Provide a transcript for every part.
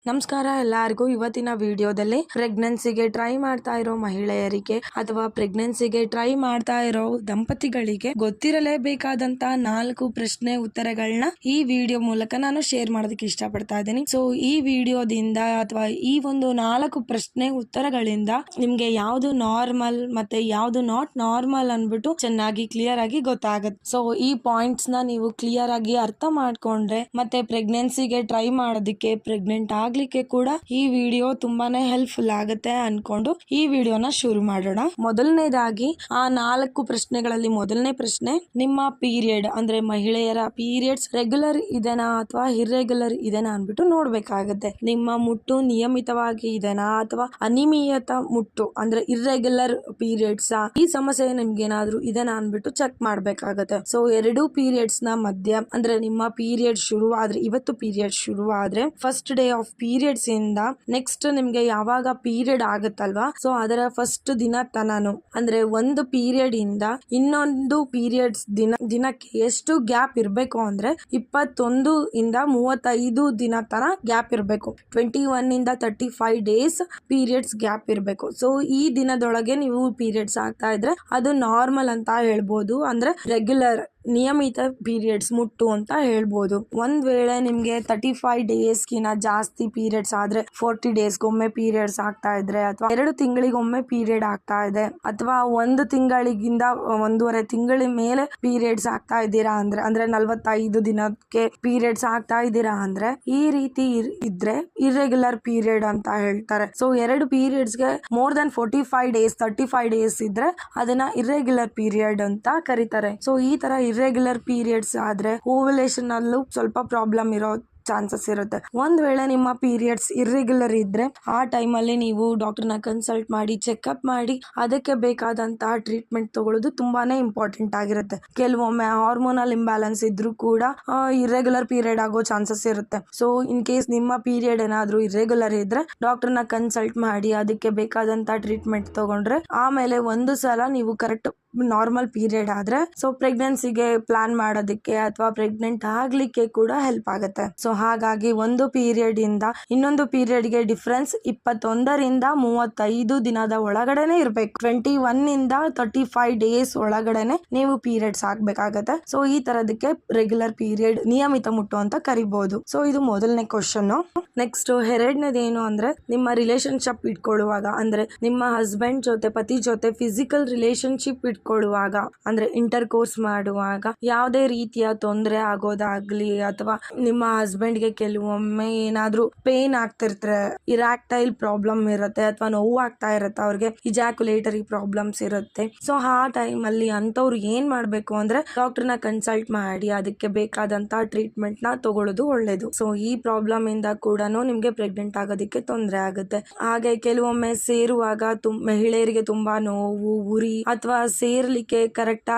ನಮಸ್ಕಾರ ಎಲ್ಲರಿಗೂ. ಇವತ್ತಿನ ವಿಡಿಯೋದಲ್ಲಿ ಪ್ರೆಗ್ನೆನ್ಸಿಗೆ ಟ್ರೈ ಮಾಡ್ತಾ ಇರೋ ಮಹಿಳೆಯರಿಗೆ ಅಥವಾ ಪ್ರೆಗ್ನೆನ್ಸಿಗೆ ಟ್ರೈ ಮಾಡ್ತಾ ಇರೋ ದಂಪತಿಗಳಿಗೆ ಗೊತ್ತಿರಲೇಬೇಕಾದಂತ 4 ಪ್ರಶ್ನೆ ಉತ್ತರಗಳನ್ನ ಈ ವಿಡಿಯೋ ಮೂಲಕ ನಾನು ಶೇರ್ ಮಾಡೋದಕ್ಕೆ ಇಷ್ಟಪಡ್ತಾ ಇದ್ದೀನಿ. ಸೊ ಈ ವಿಡಿಯೋದಿಂದ ಅಥವಾ ಈ ಒಂದು 4 ಪ್ರಶ್ನೆ ಉತ್ತರಗಳಿಂದ ನಿಮ್ಗೆ ಯಾವ್ದು ನಾರ್ಮಲ್ ಮತ್ತೆ ಯಾವ್ದು ನಾಟ್ ನಾರ್ಮಲ್ ಅನ್ಬಿಟ್ಟು ಚೆನ್ನಾಗಿ ಕ್ಲಿಯರ್ ಆಗಿ ಗೊತ್ತಾಗುತ್ತೆ. ಸೊ ಈ ಪಾಯಿಂಟ್ಸ್ ನ ನೀವು ಕ್ಲಿಯರ್ ಆಗಿ ಅರ್ಥ ಮಾಡ್ಕೊಂಡ್ರೆ ಮತ್ತೆ ಪ್ರೆಗ್ನೆನ್ಸಿಗೆ ಟ್ರೈ ಮಾಡೋದಕ್ಕೆ, ಪ್ರೆಗ್ನೆಂಟ್ ಆಗ್ಲಿಕ್ಕೆ ಕೂಡ ಈ ವಿಡಿಯೋ ತುಂಬಾನೇ ಹೆಲ್ಪ್ಫುಲ್ ಆಗುತ್ತೆ ಅನ್ಕೊಂಡು ಈ ವಿಡಿಯೋನ ಶುರು ಮಾಡೋಣ. ಮೊದಲನೇದಾಗಿ ಆ 4 ಪ್ರಶ್ನೆಗಳಲ್ಲಿ ಮೊದಲನೇ ಪ್ರಶ್ನೆ, ನಿಮ್ಮ ಪೀರಿಯಡ್ ಅಂದ್ರೆ ಮಹಿಳೆಯರ ಪೀರಿಯಡ್ಸ್ ರೆಗ್ಯುಲರ್ ಇದೆನಾ ಅಥವಾ ಇರ್ರೆಗ್ಯುಲರ್ ಇದೆನಾ ಅನ್ಬಿಟ್ಟು ನೋಡ್ಬೇಕಾಗತ್ತೆ. ನಿಮ್ಮ ಮುಟ್ಟು ನಿಯಮಿತವಾಗಿ ಇದೆನಾ ಅಥವಾ ಅನಿಯಮಿತ ಮುಟ್ಟು ಅಂದ್ರೆ ಇರ್ರೆಗ್ಯುಲರ್ ಪೀರಿಯಡ್ಸ್, ಈ ಸಮಸ್ಯೆ ನಿಮ್ಗೆ ಏನಾದ್ರೂ ಇದೆನಾ ಅನ್ಬಿಟ್ಟು ಚೆಕ್ ಮಾಡ್ಬೇಕಾಗತ್ತೆ. ಸೊ 2 ಪೀರಿಯಡ್ಸ್ ನ ಮಧ್ಯ ಅಂದ್ರೆ ನಿಮ್ಮ ಪೀರಿಯಡ್ ಶುರು ಆದ್ರೆ, ಇವತ್ತು ಪೀರಿಯಡ್ ಶುರು ಆದ್ರೆ ಫಸ್ಟ್ ಡೇ ಆಫ್ ಪೀರಿಯಡ್ಸ್ ಇಂದ ನೆಕ್ಸ್ಟ್ ನಿಮ್ಗೆ ಯಾವಾಗ ಪೀರಿಯಡ್ ಆಗುತ್ತಲ್ವಾ, ಸೊ ಅದರ ಫಸ್ಟ್ ದಿನ ತನನು ಅಂದ್ರೆ ಒಂದು ಪೀರಿಯಡ್ ಇಂದ ಇನ್ನೊಂದು ಪೀರಿಯಡ್ಸ್ ದಿನಕ್ಕೆ ಎಷ್ಟು ಗ್ಯಾಪ್ ಇರ್ಬೇಕು ಅಂದ್ರೆ 21 ಇಂದ 35 ದಿನ ತನ ಗ್ಯಾಪ್ ಇರ್ಬೇಕು. 21 ಇಂದ 35 ಡೇಸ್ ಪೀರಿಯಡ್ಸ್ ಗ್ಯಾಪ್ ಇರ್ಬೇಕು. ಸೊ ಈ ದಿನದೊಳಗೆ ನೀವು ಪೀರಿಯಡ್ಸ್ ಆಗ್ತಾ ಇದ್ರೆ ಅದು ನಾರ್ಮಲ್ ಅಂತ ಹೇಳ್ಬೋದು, ಅಂದ್ರೆ ರೆಗ್ಯುಲರ್ ನಿಯಮಿತ ಪೀರಿಯಡ್ಸ್ ಮುಟ್ಟು ಅಂತ ಹೇಳ್ಬೋದು. ಒಂದ್ ವೇಳೆ ನಿಮ್ಗೆ 35 ಡೇಸ್ ಗಿನ ಜಾಸ್ತಿ ಪೀರಿಯಡ್ಸ್ ಆದ್ರೆ, 40 ಡೇಸ್ಗೊಮ್ಮೆ ಪೀರಿಯಡ್ಸ್ ಆಗ್ತಾ ಇದ್ರೆ, ಅಥವಾ 2 ತಿಂಗಳಿಗೊಮ್ಮೆ ಪೀರಿಯಡ್ ಆಗ್ತಾ ಇದೆ, ಅಥವಾ 1 ತಿಂಗಳಿಗಿಂತ 1.5 ತಿಂಗಳ ಮೇಲೆ ಪೀರಿಯಡ್ಸ್ ಆಗ್ತಾ ಇದ್ದೀರಾ ಅಂದ್ರೆ 45 ದಿನಕ್ಕೆ ಪೀರಿಯಡ್ಸ್ ಆಗ್ತಾ ಇದ್ದೀರಾ ಅಂದ್ರೆ ಈ ರೀತಿ ಇದ್ರೆ ಇರ್ರೆಗ್ಯುಲರ್ ಪೀರಿಯಡ್ ಅಂತ ಹೇಳ್ತಾರೆ. ಸೊ 2 ಪೀರಿಯಡ್ಸ್ಗೆ ಮೋರ್ ದನ್ 45 ಡೇಸ್ 35 ಡೇಸ್ ಇದ್ರೆ ಅದನ್ನ ಇರ್ರೆಗ್ಯುಲರ್ ಪೀರಿಯಡ್ ಅಂತ ಕರೀತಾರೆ. ಸೊ ಈ ತರ ಇರ್ರೆಗ್ಯುಲರ್ ಪೀರಿಯಡ್ಸ್ ಆದ್ರೆ ಓವ್ಯುಲೇಷನ್ ಅಲ್ಲೂ ಸ್ವಲ್ಪ ಪ್ರಾಬ್ಲಮ್ ಇರೋ ಚಾನ್ಸಸ್ ಇರುತ್ತೆ. ಒಂದ್ ವೇಳೆ ನಿಮ್ಮ ಪೀರಿಯಡ್ಸ್ ಇರ್ರೆಗ್ಯುಲರ್ ಇದ್ರೆ ಆ ಟೈಮಲ್ಲಿ ನೀವು ಡಾಕ್ಟರ್ನ ಕನ್ಸಲ್ಟ್ ಮಾಡಿ ಚೆಕ್ಅಪ್ ಮಾಡಿ ಅದಕ್ಕೆ ಬೇಕಾದಂತಹ ಟ್ರೀಟ್ಮೆಂಟ್ ತಗೊಳ್ಳೋದು ತುಂಬಾನೇ ಇಂಪಾರ್ಟೆಂಟ್ ಆಗಿರುತ್ತೆ. ಕೆಲವೊಮ್ಮೆ ಹಾರ್ಮೋನಲ್ ಇಂಬ್ಯಾಲೆನ್ಸ್ ಇದ್ರೂ ಕೂಡ ಇರ್ರೆಗ್ಯುಲರ್ ಪೀರಿಯಡ್ ಆಗೋ ಚಾನ್ಸಸ್ ಇರುತ್ತೆ. ಸೊ ಇನ್ ಕೇಸ್ ನಿಮ್ಮ ಪೀರಿಯಡ್ ಏನಾದ್ರೂ ಇರ್ರೆಗ್ಯುಲರ್ ಇದ್ರೆ ಡಾಕ್ಟರ್ನ ಕನ್ಸಲ್ಟ್ ಮಾಡಿ ಅದಕ್ಕೆ ಬೇಕಾದಂತ ಟ್ರೀಟ್ಮೆಂಟ್ ತಗೊಂಡ್ರೆ ಆಮೇಲೆ ಒಂದು ಸಲ ನೀವು ಕರೆಕ್ಟ್ ನಾರ್ಮಲ್ ಪೀರಿಯಡ್ ಆದ್ರೆ ಸೊ ಪ್ರೆಗ್ನೆನ್ಸಿಗೆ ಪ್ಲಾನ್ ಮಾಡೋದಕ್ಕೆ ಅಥವಾ ಪ್ರೆಗ್ನೆಂಟ್ ಆಗ್ಲಿಕ್ಕೆ ಕೂಡ ಹೆಲ್ಪ್ ಆಗುತ್ತೆ. ಸೊ ಹಾಗಾಗಿ ಒಂದು ಪೀರಿಯಡ್ ಇಂದ ಇನ್ನೊಂದು ಪೀರಿಯಡ್ ಗೆ ಡಿಫ್ರೆನ್ಸ್ 21 ರಿಂದ 35 ದಿನದ ಒಳಗಡೆನೆ ಇರ್ಬೇಕು. 21 ಇಂದ 35 ಡೇಸ್ ಒಳಗಡೆನೆ ನೀವು ಪೀರಿಯಡ್ಸ್ ಆಗ್ಬೇಕಾಗತ್ತೆ. ಸೊ ಈ ತರದಕ್ಕೆ ರೆಗ್ಯುಲರ್ ಪೀರಿಯಡ್, ನಿಯಮಿತ ಮುಟ್ಟು ಅಂತ ಕರಿಬಹುದು. ಸೊ ಇದು ಮೊದಲನೇ ಕ್ವಶನ್. ನೆಕ್ಸ್ಟ್ ಎರಡನೇದೇನು ಅಂದ್ರೆ, ನಿಮ್ಮ ರಿಲೇಶನ್ಶಿಪ್ ಇಟ್ಕೊಳ್ಳುವಾಗ ಅಂದ್ರೆ ನಿಮ್ಮ ಹಸ್ಬೆಂಡ್ ಜೊತೆ, ಪತಿ ಜೊತೆ ಫಿಸಿಕಲ್ ರಿಲೇಶನ್ಶಿಪ್ ಇಟ್ಕೊಳ್ಳುವಾಗ ಅಂದ್ರೆ ಇಂಟರ್ ಕೋರ್ಸ್ ಮಾಡುವಾಗ ಯಾವುದೇ ರೀತಿಯ ತೊಂದರೆ ಆಗೋದಾಗ್ಲಿ, ಅಥವಾ ನಿಮ್ಮ ಹಸ್ಬೆಂಡ್ ಗೆ ಕೆಲವೊಮ್ಮೆ ಏನಾದ್ರೂ ಪೇನ್ ಆಗ್ತಿರ್ತಾರೆ, ಇರಾಕ್ಟೈಲ್ ಪ್ರಾಬ್ಲಮ್ ಇರುತ್ತೆ, ಅಥವಾ ನೋವು ಆಗ್ತಾ ಇರುತ್ತೆ, ಅವ್ರಿಗೆ ಇಜಾಕ್ಯುಲೇಟರಿ ಪ್ರಾಬ್ಲಮ್ಸ್ ಇರುತ್ತೆ. ಸೊ ಆ ಟೈಮ್ ಅಲ್ಲಿ ಅಂತವ್ರು ಏನ್ ಮಾಡ್ಬೇಕು ಅಂದ್ರೆ ಡಾಕ್ಟರ್ನ ಕನ್ಸಲ್ಟ್ ಮಾಡಿ ಅದಕ್ಕೆ ಬೇಕಾದಂತ ಟ್ರೀಟ್ಮೆಂಟ್ ನ ತಗೊಳ್ಳೋದು ಒಳ್ಳೇದು. ಸೊ ಈ ಪ್ರಾಬ್ಲಮ್ ಇಂದ ಕೂಡ ನಿಮ್ಗೆ ಪ್ರೆಗ್ನೆಂಟ್ ಆಗೋದಕ್ಕೆ ತೊಂದರೆ ಆಗುತ್ತೆ. ಹಾಗೆ ಕೆಲವೊಮ್ಮೆ ಸೇರುವಾಗ ಮಹಿಳೆಯರಿಗೆ ತುಂಬಾ ನೋವು, ಉರಿ, ಅಥವಾ ಸೇರ್ಲಿಕ್ಕೆ ಕರೆಕ್ಟ್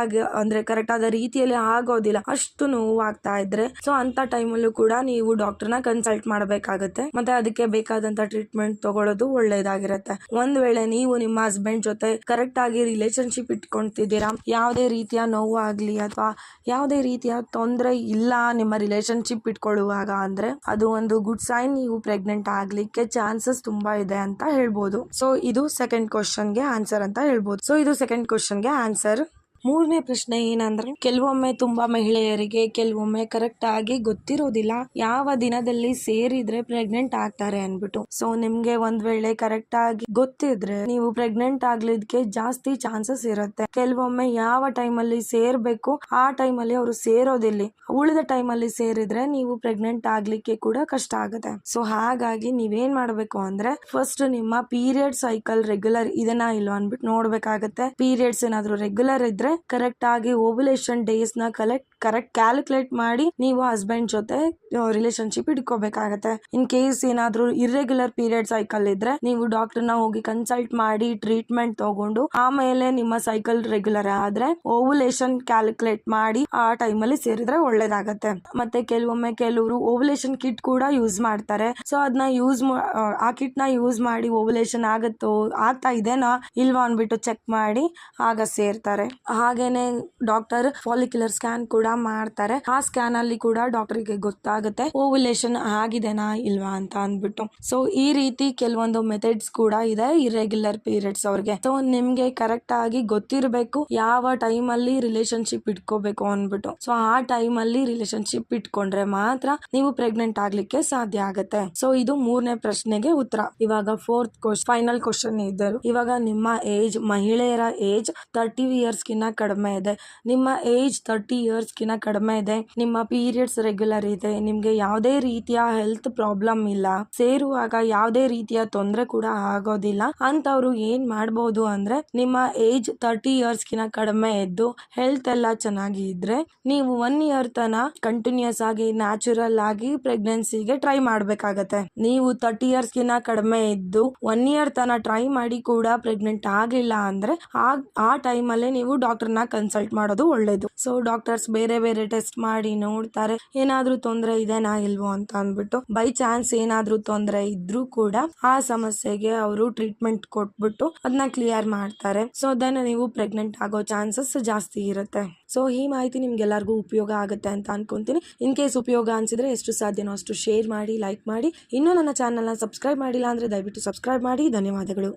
ಆದ ರೀತಿಯಲ್ಲಿ ಆಗೋದಿಲ್ಲ, ಅಷ್ಟು ನೋವು ಆಗ್ತಾ ಇದ್ರೆ ಸೊ ಅಂತ ಟೈಮಲ್ಲೂ ಕೂಡ ನೀವು ಡಾಕ್ಟರ್ನ ಕನ್ಸಲ್ಟ್ ಮಾಡಬೇಕಾಗುತ್ತೆ. ಮತ್ತೆ ಅದಕ್ಕೆ ಬೇಕಾದಂತ ಟ್ರೀಟ್ಮೆಂಟ್ ತಗೊಳ್ಳೋದು ಒಳ್ಳೇದಾಗಿರುತ್ತೆ. ಒಂದ್ ವೇಳೆ ನೀವು ನಿಮ್ಮ ಹಸ್ಬೆಂಡ್ ಜೊತೆ ಕರೆಕ್ಟ್ ಆಗಿ ರಿಲೇಶನ್ಶಿಪ್ ಇಟ್ಕೊಂತಿದ್ದೀರಾ, ಯಾವುದೇ ರೀತಿಯ ನೋವು ಆಗ್ಲಿ ಅಥವಾ ಯಾವುದೇ ರೀತಿಯ ತೊಂದರೆ ಇಲ್ಲ ನಿಮ್ಮ ರಿಲೇಶನ್ಶಿಪ್ ಇಟ್ಕೊಳ್ಳುವಾಗ ಅಂದ್ರೆ ಅದು ಒಂದು ಗುಡ್ ಸೈನ್, ನೀವು ಪ್ರೆಗ್ನೆಂಟ್ ಆಗ್ಲಿಕ್ಕೆ ಚಾನ್ಸಸ್ ತುಂಬಾ ಇದೆ ಅಂತ ಹೇಳ್ಬೋದು. ಸೊ ಇದು ಸೆಕೆಂಡ್ ಕ್ವಶನ್ಗೆ ಆನ್ಸರ್ ಅಂತ ಹೇಳ್ಬೋದು. ಸೊ ಇದು ಸೆಕೆಂಡ್ ಕ್ವಶನ್ಗೆ ಆನ್ಸರ್. ಮೂರನೇ ಪ್ರಶ್ನೆ ಏನಂದ್ರೆ, ಕೆಲವೊಮ್ಮೆ ತುಂಬಾ ಮಹಿಳೆಯರಿಗೆ ಕೆಲವೊಮ್ಮೆ ಕರೆಕ್ಟ್ ಆಗಿ ಗೊತ್ತಿರೋದಿಲ್ಲ ಯಾವ ದಿನದಲ್ಲಿ ಸೇರಿದ್ರೆ ಪ್ರೆಗ್ನೆಂಟ್ ಆಗ್ತಾರೆ ಅನ್ಬಿಟ್ಟು. ಸೊ ನಿಮ್ಗೆ ಒಂದ್ ವೇಳೆ ಕರೆಕ್ಟ್ ಆಗಿ ಗೊತ್ತಿದ್ರೆ ನೀವು ಪ್ರೆಗ್ನೆಂಟ್ ಆಗ್ಲಿಕ್ಕೆ ಜಾಸ್ತಿ ಚಾನ್ಸಸ್ ಇರುತ್ತೆ. ಕೆಲವೊಮ್ಮೆ ಯಾವ ಟೈಮಲ್ಲಿ ಸೇರ್ಬೇಕು ಆ ಟೈಮಲ್ಲಿ ಅವರು ಸೇರೋದಿಲ್ಲ, ಉಳಿದ ಟೈಮಲ್ಲಿ ಸೇರಿದ್ರೆ ನೀವು ಪ್ರೆಗ್ನೆಂಟ್ ಆಗ್ಲಿಕ್ಕೆ ಕೂಡ ಕಷ್ಟ ಆಗುತ್ತೆ. ಸೊ ಹಾಗಾಗಿ ನೀವೇನ್ ಮಾಡ್ಬೇಕು ಅಂದ್ರೆ ಫಸ್ಟ್ ನಿಮ್ಮ ಪೀರಿಯಡ್ ಸೈಕಲ್ ರೆಗ್ಯುಲರ್ ಇದೆನಾ ಇಲ್ವಾ ಅನ್ಬಿಟ್ಟು ನೋಡ್ಬೇಕಾಗತ್ತೆ. ಪೀರಿಯಡ್ಸ್ ಏನಾದ್ರು ರೆಗ್ಯುಲರ್ ಇದ್ರೆ ಕರೆಕ್ಟ್ ಆಗಿ ಓವ್ಯುಲೇಷನ್ ಡೇಸ್ ನ ಕರೆಕ್ಟ್ ಕ್ಯಾಲ್ಕುಲೇಟ್ ಮಾಡಿ ನೀವು ಹಸ್ಬೆಂಡ್ ಜೊತೆ ರಿಲೇಶನ್ಶಿಪ್ ಇಟ್ಕೋಬೇಕಾಗತ್ತೆ. ಇನ್ ಕೇಸ್ ಏನಾದ್ರೂ ಇರ್ರೆಗ್ಯುಲರ್ ಪೀರಿಯಡ್ ಸೈಕಲ್ ಇದ್ರೆ ನೀವು ಡಾಕ್ಟರ್ನ ಹೋಗಿ ಕನ್ಸಲ್ಟ್ ಮಾಡಿ ಟ್ರೀಟ್ಮೆಂಟ್ ತಗೊಂಡು ಆಮೇಲೆ ನಿಮ್ಮ ಸೈಕಲ್ ರೆಗ್ಯುಲರ್ ಆದ್ರೆ ಓವ್ಯುಲೇಷನ್ ಕ್ಯಾಲ್ಕುಲೇಟ್ ಮಾಡಿ ಆ ಟೈಮಲ್ಲಿ ಸೇರಿದ್ರೆ ಒಳ್ಳೇದಾಗತ್ತೆ. ಮತ್ತೆ ಕೆಲವೊಮ್ಮೆ ಕೆಲವರು ಓವ್ಯುಲೇಷನ್ ಕಿಟ್ ಕೂಡ ಯೂಸ್ ಮಾಡ್ತಾರೆ. ಸೊ ಅದನ್ನ ಆ ಕಿಟ್ ನ ಯೂಸ್ ಮಾಡಿ ಓವ್ಯುಲೇಷನ್ ಆಗ್ತಾ ಇದೆನಾ ಇಲ್ವಾ ಅನ್ಬಿಟ್ಟು ಚೆಕ್ ಮಾಡಿ ಆಗ ಸೇರ್ತಾರೆ. ಹಾಗೇನೆ ಡಾಕ್ಟರ್ ಫಾಲಿಕ್ಯುಲರ್ ಸ್ಕ್ಯಾನ್ ಕೂಡ ಕೂಡ ಮಾಡ್ತಾರೆ. ಆ ಸ್ಕ್ಯಾನ್ ಅಲ್ಲಿ ಕೂಡ ಡಾಕ್ಟರ್ಗೆ ಗೊತ್ತಾಗುತ್ತೆ ಓವ್ಯುಲೇಷನ್ ಆಗಿದೆನಾ ಇಲ್ವಾ ಅಂತ ಅಂದ್ಬಿಟ್ಟು. ಸೊ ಈ ರೀತಿ ಕೆಲವೊಂದು ಮೆಥಡ್ಸ್ ಕೂಡ ಇದೆ ಇರ್ರೆಗ್ಯುಲರ್ ಪೀರಿಯಡ್ಸ್ ಅವ್ರಿಗೆ. ಸೊ ನಿಮ್ಗೆ ಕರೆಕ್ಟ್ ಆಗಿ ಗೊತ್ತಿರಬೇಕು ಯಾವ ಟೈಮ್ ಅಲ್ಲಿ ರಿಲೇಶನ್ಶಿಪ್ ಇಟ್ಕೋಬೇಕು ಅಂದ್ಬಿಟ್ಟು. ಸೊ ಆ ಟೈಮ್ ಅಲ್ಲಿ ರಿಲೇಶನ್ಶಿಪ್ ಇಟ್ಕೊಂಡ್ರೆ ಮಾತ್ರ ನೀವು ಪ್ರೆಗ್ನೆಂಟ್ ಆಗ್ಲಿಕ್ಕೆ ಸಾಧ್ಯ ಆಗುತ್ತೆ. ಸೊ ಇದು 3ನೇ ಪ್ರಶ್ನೆಗೆ ಉತ್ತರ. ಇವಾಗ 4th ಫೈನಲ್ ಕ್ವಶನ್ ಇದೆ. ಇವಾಗ ನಿಮ್ಮ ಏಜ್, ಮಹಿಳೆಯರ ಏಜ್ 30 ಇಯರ್ಸ್ ಗಿನ್ನ ಕಡಿಮೆ ಇದೆ, ನಿಮ್ಮ ಏಜ್ 30 ಇಯರ್ಸ್ ಗಿನ್ನ ಕಡಿಮೆ ಇದೆ, ನಿಮ್ಮ ಪೀರಿಯಡ್ಸ್ ರೆಗ್ಯುಲರ್ ಇದೆ, ನಿಮ್ಗೆ ಯಾವುದೇ ರೀತಿಯ ಹೆಲ್ತ್ ಪ್ರಾಬ್ಲಮ್ ಇಲ್ಲ, ಸೇರುವಾಗ ಯಾವುದೇ ರೀತಿಯ ತೊಂದರೆ ಕೂಡ ಆಗೋದಿಲ್ಲ ಅಂತವ್ರು ಏನ್ ಮಾಡಬಹುದು ಅಂದ್ರೆ ನಿಮ್ಮ ಏಜ್ 30 ಇಯರ್ಸ್ ಗಿನ್ನ ಕಡಿಮೆ ಇದ್ದು ಹೆಲ್ತ್ ಎಲ್ಲ ಚೆನ್ನಾಗಿ ಇದ್ರೆ ನೀವು 1 ಇಯರ್ ತನ ಕಂಟಿನ್ಯೂಸ್ ಆಗಿ ನ್ಯಾಚುರಲ್ ಆಗಿ ಪ್ರೆಗ್ನೆನ್ಸಿಗೆ ಟ್ರೈ ಮಾಡ್ಬೇಕಾಗತ್ತೆ. ನೀವು 30 ಇಯರ್ಸ್ ಗಿನ್ನ ಕಡಿಮೆ ಇದ್ದು 1 ಇಯರ್ ತನ ಟ್ರೈ ಮಾಡಿ ಕೂಡ ಪ್ರೆಗ್ನೆಂಟ್ ಆಗ್ಲಿಲ್ಲ ಅಂದ್ರೆ ಆ ಟೈಮ್ ಅಲ್ಲೇ ನೀವು ಡಾಕ್ಟರ್ನ ಕನ್ಸಲ್ಟ್ ಮಾಡೋದು ಒಳ್ಳೇದು. ಸೊ ಡಾಕ್ಟರ್ಸ್ ಬೇರೆ ಬೇರೆ ಟೆಸ್ಟ್ ಮಾಡಿ ನೋಡ್ತಾರೆ ಏನಾದ್ರೂ ತೊಂದರೆ ಇದೆನಾ ಇಲ್ವೋ ಅಂತ ಅಂದ್ಬಿಟ್ಟು. ಬೈ ಚಾನ್ಸ್ ಏನಾದ್ರೂ ತೊಂದರೆ ಇದ್ರೂ ಕೂಡ ಆ ಸಮಸ್ಯೆಗೆ ಅವರು ಟ್ರೀಟ್ಮೆಂಟ್ ಕೊಟ್ಬಿಟ್ಟು ಅದನ್ನ ಕ್ಲಿಯರ್ ಮಾಡ್ತಾರೆ. ಸೊ ದೆನ್ ನೀವು ಪ್ರೆಗ್ನೆಂಟ್ ಆಗೋ ಚಾನ್ಸಸ್ ಜಾಸ್ತಿ ಇರುತ್ತೆ. ಸೊ ಈ ಮಾಹಿತಿ ನಿಮ್ಗೆಲ್ಲರಿಗೂ ಉಪಯೋಗ ಆಗುತ್ತೆ ಅಂತ ಅನ್ಕೊಂತೀನಿ. ಇನ್ ಕೇಸ್ ಉಪಯೋಗ ಅನ್ಸಿದ್ರೆ ಎಷ್ಟು ಸಾಧ್ಯನೋ ಅಷ್ಟು ಶೇರ್ ಮಾಡಿ, ಲೈಕ್ ಮಾಡಿ. ಇನ್ನೂ ನನ್ನ ಚಾನಲ್ನ ಸಬ್ಸ್ಕ್ರೈಬ್ ಮಾಡಿಲ್ಲ ಅಂದ್ರೆ ದಯವಿಟ್ಟು ಸಬ್ಸ್ಕ್ರೈಬ್ ಮಾಡಿ. ಧನ್ಯವಾದಗಳು.